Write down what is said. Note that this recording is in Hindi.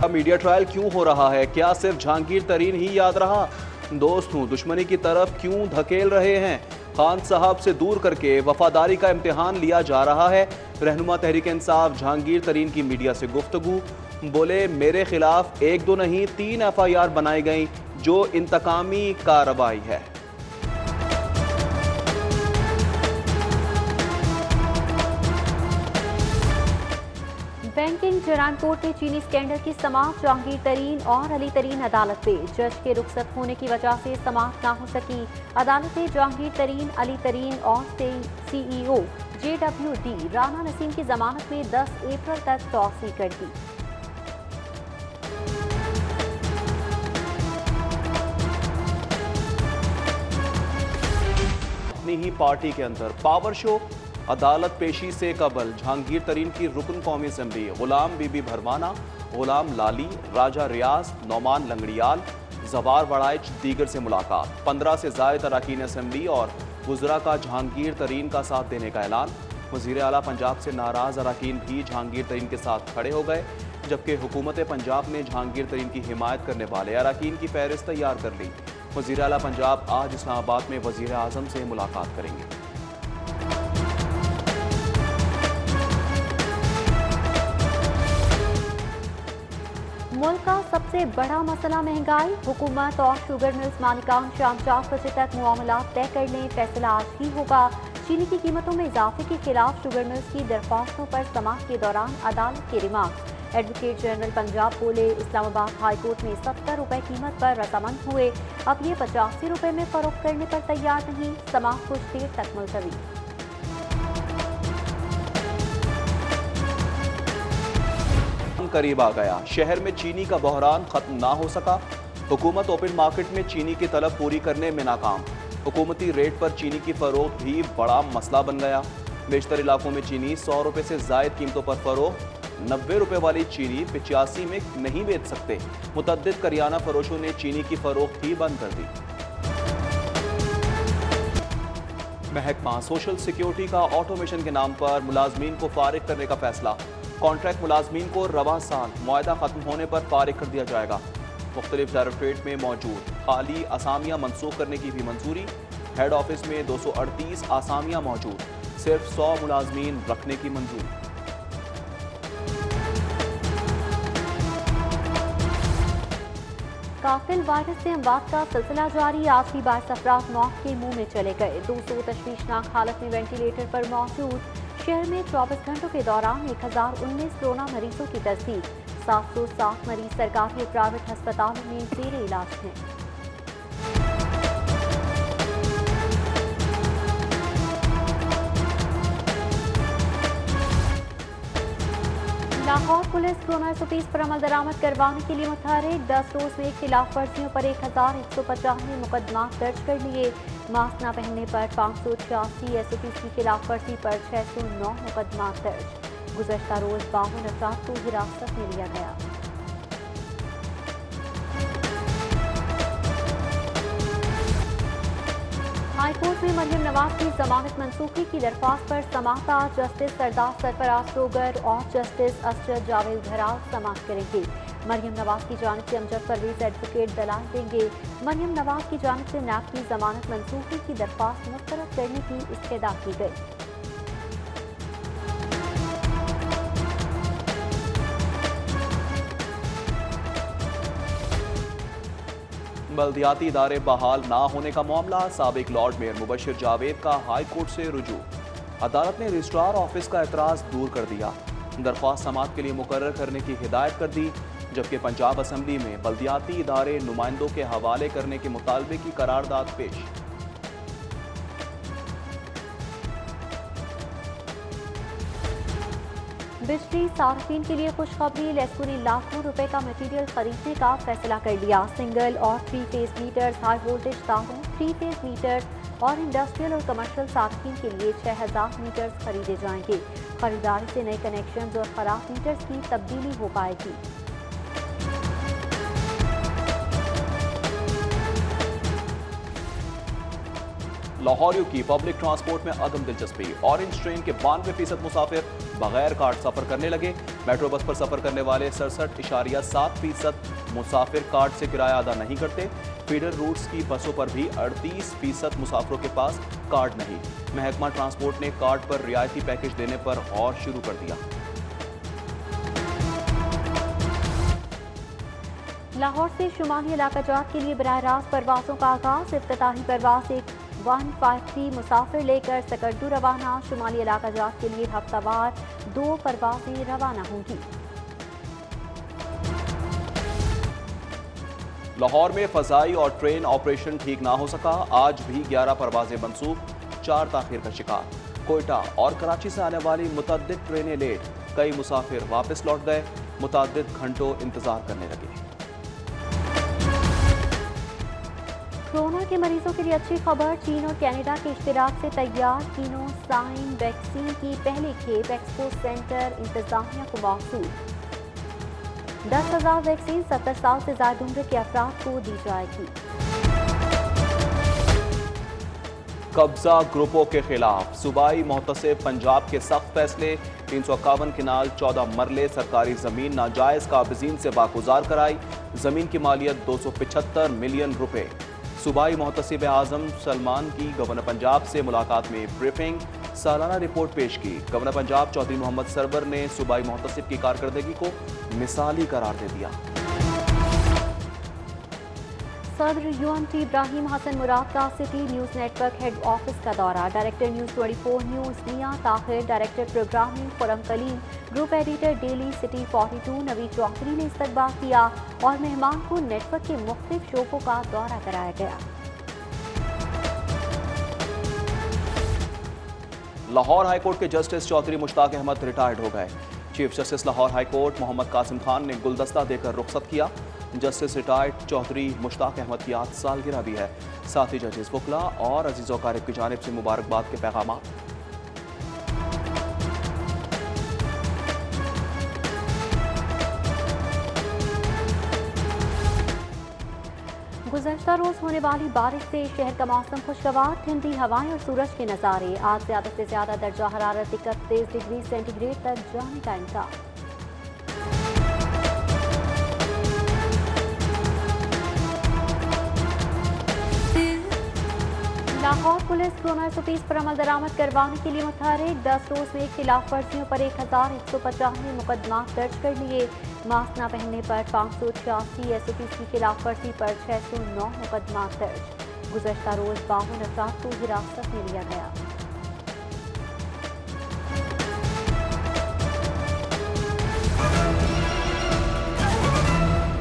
मीडिया ट्रायल क्यों हो रहा है? क्या सिर्फ जहांगीर तरीन ही याद रहा? दोस्त हूं, दुश्मनी की तरफ क्यों धकेल रहे हैं? खान साहब से दूर करके वफादारी का इम्तिहान लिया जा रहा है। रहनुमा तहरीक इंसाफ जहांगीर तरीन की मीडिया से गुफ्तगू, बोले मेरे खिलाफ 1-2 नहीं 3 FIR बनाई गई जो इंतकामी कार्रवाई है। बैंकिंग जरान कोर्ट में चीनी स्कैंडल की समाअत जहांगीर तरीन और अली तरीन अदालत पे। जज के रुखसत होने की वजह से समाअत न हो सकी। अदालत ने जहांगीर तरीन, अली तरीन और CEO JWD राना नसीम की जमानत में 10 अप्रैल तक तौसी कर दी। अपनी ही पार्टी के अंदर पावर शो, अदालत पेशी से कबल जहांगीर तरीन की रुकन कौमी असम्बली गुलाम बीबी भरवाना, गुलाम लाली, राजा रियाज, नौमान लंगड़ियाल, जवार वड़ाइच दीगर से मुलाकात। 15 से ज़ायद अरकान असम्बली और वज़रा का जहांगीर तरीन का साथ देने का ऐलान। वज़ीर आला पंजाब से नाराज़ अरकान भी जहांगीर तरीन के साथ खड़े हो गए, जबकि हुकूमत पंजाब ने जहांगीर तरीन की हिमायत करने वाले अरकान की फहरिस्त तैयार कर ली। वज़ीर आला पंजाब आज इस्लामाबाद में वज़ीर आज़म से मुलाकात करेंगे। मुल्क का सबसे बड़ा मसला महंगाई। हुकूमत और शुगर मिल्स मालिकान शाम 4 बजे तक मामला तय कर लें, फैसला आज ही होगा। चीनी की कीमतों में इजाफे के खिलाफ शुगर मिल्स की दरख्वास्तों पर समाअत के दौरान अदालत के रिमार्क। एडवोकेट जनरल पंजाब बोले इस्लामाबाद हाई कोर्ट में 70 रुपए कीमत पर रजामंद हुए, अब ये 85 रुपए में फरोख्त करने पर तैयार नहीं। समाअत कुछ देर तक मुलतवी। करीब आ गया, शहर में चीनी का बहरान खत्म ना हो सका। हुकूमत ओपन मार्केट में चीनी की तलब पूरी करने में नाकाम। हुकूमती रेट पर चीनी की फरोख्त भी बड़ा मसला बन गया। बेशतर इलाकों में चीनी 100 रुपए से जायद कीमतों पर फरोख्त। 90 रुपए वाली चीनी 85 में नहीं बेच सकते। मुतअद्दिद करियाना फरोशों ने चीनी की फरोख्त ही बंद कर दी। महकमा सोशल सिक्योरिटी का ऑटोमेशन के नाम पर मुलाजमीन को फारिग करने का फैसला। कॉन्ट्रैक्ट मुलाजमीन को रवा साल मुआहदा खत्म होने पर फारिग कर दिया जाएगा। मुख्तलिफ डायरेक्टरेट में मौजूद खाली आसामियां मनसूख करने की भी मंजूरी। हेड ऑफिस में 238 आसामियां मौजूद, सिर्फ 100 मुलाजमीन रखने की मंजूरी। काफिल वायरस से अमवात का सिलसिला जारी। आज भी 22 अफराद मौत के मुंह में चले गए। 200 तशवीशनाक हालत में वेंटिलेटर पर मौजूद। शहर में 24 घंटों के दौरान 1019 कोरोना मरीजों की तस्दीक। 707 मरीज सरकारी और प्राइवेट अस्पतालों में जेर इलाज हैं। लाहौर पुलिस कोरोना SOPs पर अमल दरामद करवाने के लिए मुतहरिक। 10 रोज में खिलाफ वर्जियों पर 1195 मुकदमा दर्ज कर लिए। मास्क न पहनने पर 586, SOPs की खिलाफ वर्जी पर 609 मुकदमा दर्ज। गुज़श्ता रोज 52 अफराद को हिरासत में लिया गया। हाईकोर्ट में मरियम नवाज की जमानत मंसूखी की दरख्वास्त पर समाअत आज। जस्टिस सरदार सरफराज डोगर और जस्टिस असजद जावेद घराव समाअत करेंगे। मरियम नवाज की जानिब से अमजद परवेज एडवोकेट दलाल देंगे। मरियम नवाज की जानिब से नैब की जमानत मंसूखी की दरख्वास्त मुस्तरद करने की इस्तदा की गई। बल्दियाती इदारे बहाल ना होने का मामला। साबिक लॉर्ड मेयर मुबशिर जावेद का हाई कोर्ट से रुजू। अदालत ने रजिस्ट्रार ऑफिस का एतराज दूर कर दिया। दरख्वास्त समाअत के लिए मुकर्रर करने की हिदायत कर दी, जबकि पंजाब असम्बली में बल्दियाती इदारे नुमाइंदों के हवाले करने के मुतालबे की करारदाद पेश। बिजली सार्फिन के लिए खुशखबरी। लेस्को ने लाखों रुपए का मटीरियल खरीदने का फैसला कर लिया। सिंगल और 3 फेज मीटर्स, हाई वोल्टेज तारों, 3 फेज मीटर और इंडस्ट्रियल और कमर्शियल सार्फिन के लिए 6000 मीटर्स खरीदे जाएंगे। खरीदारी से नए कनेक्शन और खराब मीटर्स की तब्दीली हो पाएगी। लाहौरियों की पब्लिक ट्रांसपोर्ट में अदम दिलचस्पी। ऑरेंज ट्रेन के 92% मुसाफिर बगैर कार्ड सफर करने लगे। मेट्रो बस पर सफर करने वाले 67.7% मुसाफिर कार्ड से किराया अदा नहीं करते। फीडर रूट्स की बसों पर भी 38% मुसाफिरों के पास कार्ड नहीं। महकमा ट्रांसपोर्ट ने कार्ड पर रियायती पैकेज देने पर गौर शुरू कर दिया। लाहौर से शुमाली इलाका जात के लिए बराह रास्त परवासों का आगाज। इफ्तिताही परवास 153 मुसाफिर लेकर सकरदू रवाना। शुमाली इलाका जात के लिए हफ्तावार 2 परवासें रवाना होंगी। लाहौर में फजाई और ट्रेन ऑपरेशन ठीक ना हो सका। आज भी 11 परवाजें मनसूख, 4 ताखिर का शिकार। कोयटा और कराची से आने वाली मुतअद्दिद ट्रेनें लेट। कई मुसाफिर वापस लौट गए। मुतअद्दिद घंटों इंतजार करने लगे। कोरोना के मरीजों के लिए अच्छी खबर। चीन और कनाडा के इश्तिराक से तैयार तीनों साइन वैक्सीन की पहली खेप एक्सपो सेंटर इंतजामिया को मौसूल। 10,000 वैक्सीन 70 साल से ज्यादा उम्र के अफराद को दी जाएगी। कब्जा ग्रुपों के खिलाफ सूबाई मोहतसिब पंजाब के सख्त फैसले। 351 किनाल 14 मरले सरकारी जमीन नाजायज काबिजीन से बागुजार कराई। जमीन की मालियत 275 मिलियन रुपए। सूबाई मोहतसिब आजम सलमान की गवर्नर पंजाब से मुलाकात में ब्रीफिंग। सालाना रिपोर्ट पेश की। गवर्नर पंजाब चौधरी मोहम्मद सरवर ने सूबाई मोहतसिब की कारकर्दगी को मिसाली करार दे दिया। सदर यूएनटी इब्राहिम हसन मुराद का city news network head office का दौरा। Director news 24 news Mian Tahir, director programming Khurram Kaleem, group editor daily city 42 Naveed Chaudhry ने इस्तकबाल किया और मेहमान को नेटवर्क के मुख्तलिफ शोबों का दौरा कराया गया। लाहौर हाईकोर्ट के जस्टिस चौधरी मुश्ताक अहमद रिटायर्ड हो गए। Chief justice Lahore high court Mohammad Qasim Khan ने गुलदस्ता देकर रुखसत किया। जस्टिस रिटायर्ड चौधरी मुश्ताक अहमद की आज सालगिरह भी है। साथ ही जजेस वकला और अजीज़ो क़ारिब की जानिब से मुबारकबाद के पैगाम। गुज़श्ता रोज होने वाली बारिश से शहर का मौसम खुशगवार। ठंडी हवाएं और सूरज के नज़ारे। आज ज़्यादा से ज़्यादा दर्जा हरारत 31 डिग्री सेंटीग्रेड तक जाने का इम्कान। लाहौर पुलिस कोरोना SOPs पर अमल दरामद करवाने के लिए मुतहरिक। 10 रोज में खिलाफ वर्जियों पर 1195 मुकदमा दर्ज कर लिए। मास्क न पहनने पर 586, SOPs की खिलाफ वर्जी पर 609 मुकदमा दर्ज। गुज़श्ता रोज 52 अफराद को हिरासत में लिया गया।